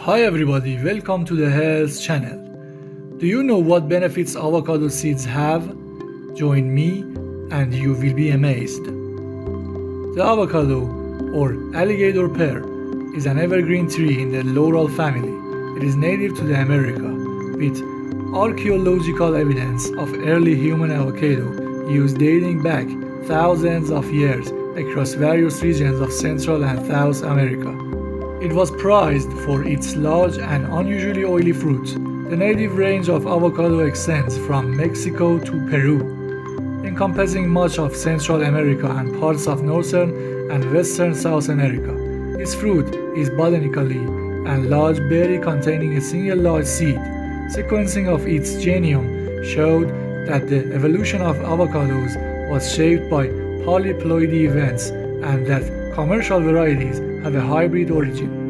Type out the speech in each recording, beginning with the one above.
Hi everybody, welcome to the Health channel. Do you know what benefits avocado seeds have? Join me and you will be amazed. The avocado, or alligator pear, is an evergreen tree in the laurel family. It is native to the America, with archaeological evidence of early human avocado use dating back thousands of years across various regions of Central and South America. It was prized for its large and unusually oily fruit. The native range of avocado extends from Mexico to Peru, encompassing much of Central America and parts of Northern and Western South America. Its fruit is botanically and large berry containing a single large seed. Sequencing of its genome showed that the evolution of avocados was shaped by polyploidy events and that commercial varieties have a hybrid origin.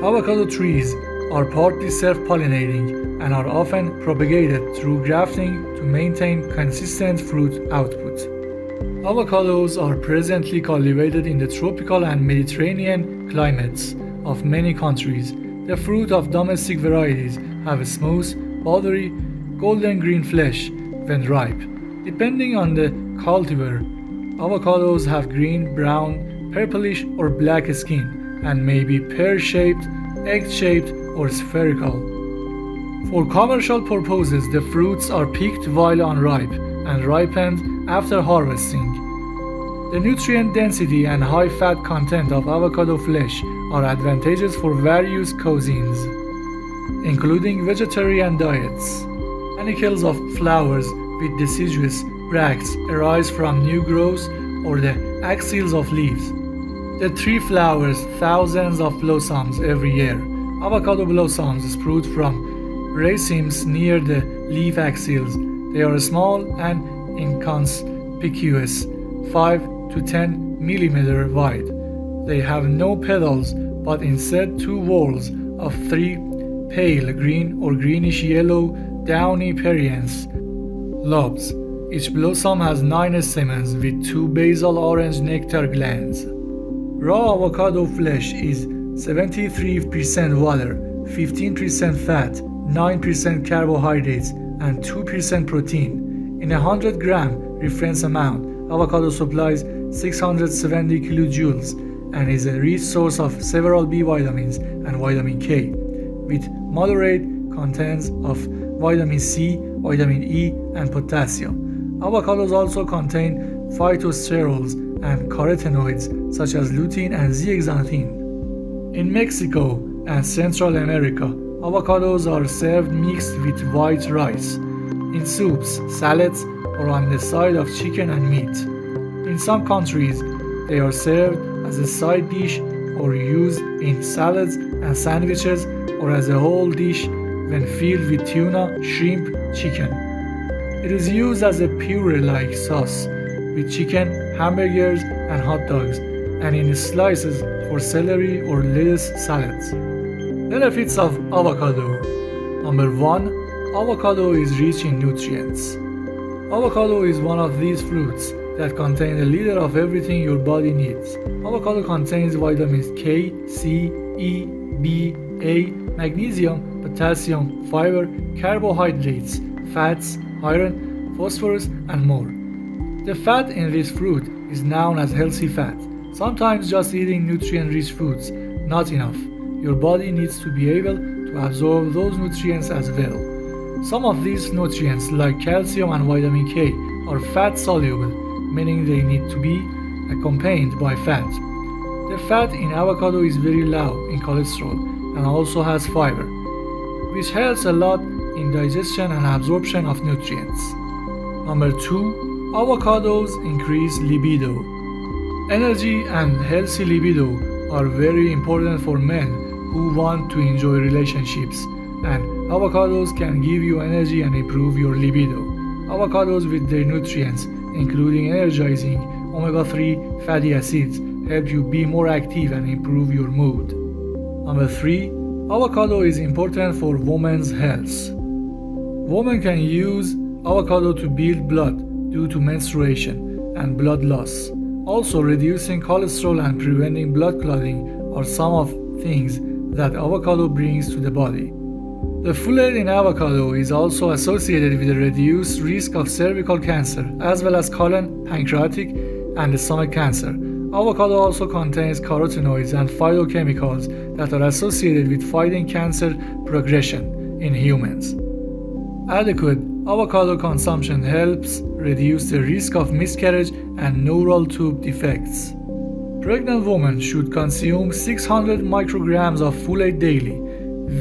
Avocado trees are partly self-pollinating and are often propagated through grafting to maintain consistent fruit output. Avocados are presently cultivated in the tropical and Mediterranean climates of many countries. The fruit of domestic varieties have a smooth, buttery, golden green flesh when ripe. Depending on the cultivar, avocados have green, brown, purplish or black skin and may be pear-shaped, egg-shaped or spherical. For commercial purposes, the fruits are picked while unripe and ripened after harvesting. The nutrient density and high fat content of avocado flesh are advantageous for various cuisines, including vegetarian diets. Panicles of flowers with deciduous bracts arise from new growths or the axils of leaves. The tree flowers thousands of blossoms every year. Avocado blossoms sprout from racemes near the leaf axils. They are small and inconspicuous, 5 to 10 millimeter wide. They have no petals, but instead two whorls of 3 pale green or greenish yellow downy perianth lobes. Each blossom has 9 stamens with 2 basal orange nectar glands. Raw avocado flesh is 73% water, 15% fat, 9% carbohydrates, and 2% protein. In a 100 gram reference amount, avocado supplies 670 kilojoules and is a rich source of several B vitamins and vitamin K, with moderate contents of vitamin C, vitamin E, and potassium. Avocados also contain phytosterols and carotenoids such as lutein and zeaxanthin. In Mexico and Central America, avocados are served mixed with white rice, in soups, salads, or on the side of chicken and meat. In some countries, they are served as a side dish or used in salads and sandwiches or as a whole dish when filled with tuna, shrimp, chicken. It is used as a puree-like sauce with chicken, hamburgers, and hot dogs, and in slices for celery or lettuce salads. Benefits of avocado. Number 1. Avocado is rich in nutrients. Avocado is one of these fruits that contain the leader of everything your body needs. Avocado contains vitamins K, C, E, B, A, magnesium, potassium, fiber, carbohydrates, fats, iron, phosphorus, and more. The fat in this fruit is known as healthy fat. Sometimes just eating nutrient-rich foods not enough. Your body needs to be able to absorb those nutrients as well. Some of these nutrients, like calcium and vitamin K, are fat-soluble, meaning they need to be accompanied by fat. The fat in avocado is very low in cholesterol and also has fiber, which helps a lot in digestion and absorption of nutrients. Number 2. Avocados increase libido. Energy and healthy libido are very important for men who want to enjoy relationships, and avocados can give you energy and improve your libido. Avocados with their nutrients, including energizing omega-3 fatty acids, help you be more active and improve your mood. Number 3. Avocado is important for women's health. Women can use avocado to build blood due to menstruation and blood loss. Also, reducing cholesterol and preventing blood clotting are some of things that avocado brings to the body. The folate in avocado is also associated with a reduced risk of cervical cancer, as well as colon, pancreatic, and stomach cancer. Avocado also contains carotenoids and phytochemicals that are associated with fighting cancer progression in humans. Adequate avocado consumption helps reduce the risk of miscarriage and neural tube defects. Pregnant women should consume 600 micrograms of folate daily,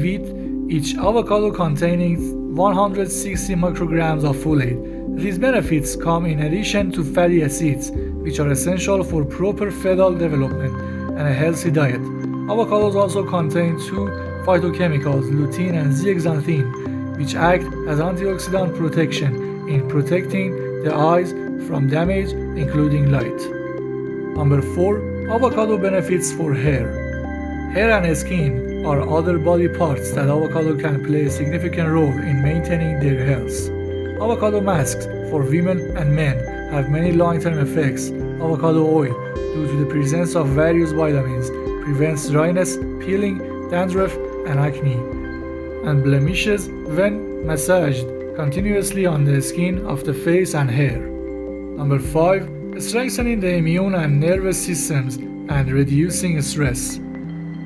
with each avocado containing 160 micrograms of folate. These benefits come in addition to fatty acids, which are essential for proper fetal development and a healthy diet. Avocados also contain two phytochemicals, lutein and zeaxanthin, which act as antioxidant protection in protecting the eyes from damage, including light. Number 4. Avocado benefits for hair. Hair and skin are other body parts that avocado can play a significant role in maintaining their health. Avocado masks for women and men have many long-term effects. Avocado oil, due to the presence of various vitamins, prevents dryness, peeling, dandruff, and acne, and blemishes when massaged continuously on the skin of the face and hair. Number 5. Strengthening the immune and nervous systems and reducing stress.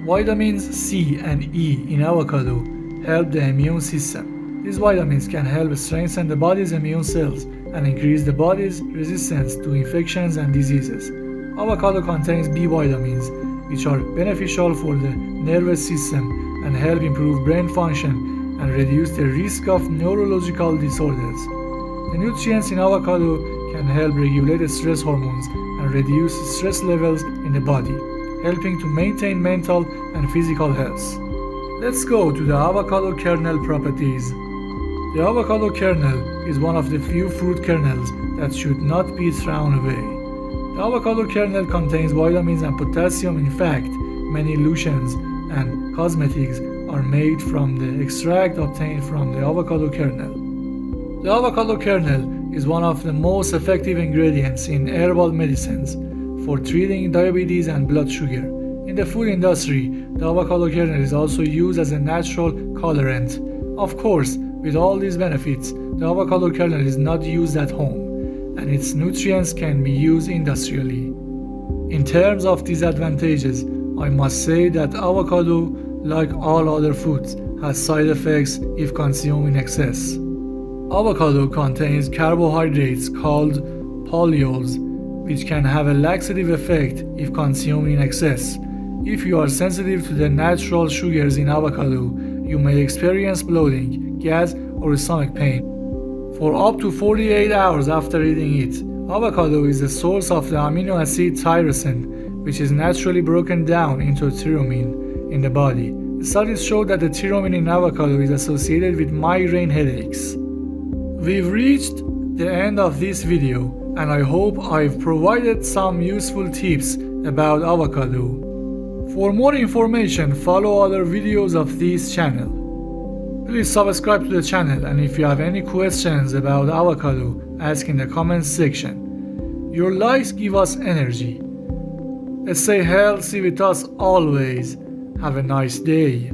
Vitamins C and E in avocado help the immune system. These vitamins can help strengthen the body's immune cells and increase the body's resistance to infections and diseases. Avocado contains B vitamins, which are beneficial for the nervous system and help improve brain function and reduce the risk of neurological disorders. The nutrients in avocado can help regulate stress hormones and reduce stress levels in the body, helping to maintain mental and physical health. Let's go to the avocado kernel properties. The avocado kernel is one of the few fruit kernels that should not be thrown away. The avocado kernel contains vitamins and potassium. In fact, many lotions and cosmetics are made from the extract obtained from the avocado kernel. The avocado kernel is one of the most effective ingredients in herbal medicines for treating diabetes and blood sugar. In the food industry, the avocado kernel is also used as a natural colorant. Of course, with all these benefits, the avocado kernel is not used at home, and its nutrients can be used industrially. In terms of disadvantages, I must say that avocado, like all other foods, has side effects if consumed in excess. Avocado contains carbohydrates called polyols, which can have a laxative effect if consumed in excess. If you are sensitive to the natural sugars in avocado, you may experience bloating, gas, or stomach pain for up to 48 hours after eating it. Avocado is the source of the amino acid tyrosine, which is naturally broken down into tyramine in the body. Studies show that the tyramine in avocado is associated with migraine headaches. We've reached the end of this video, and I hope I've provided some useful tips about avocado. For more information, follow other videos of this channel. Please subscribe to the channel, and if you have any questions about avocado, ask in the comments section. Your likes give us energy. Stay healthy with us always. Have a nice day.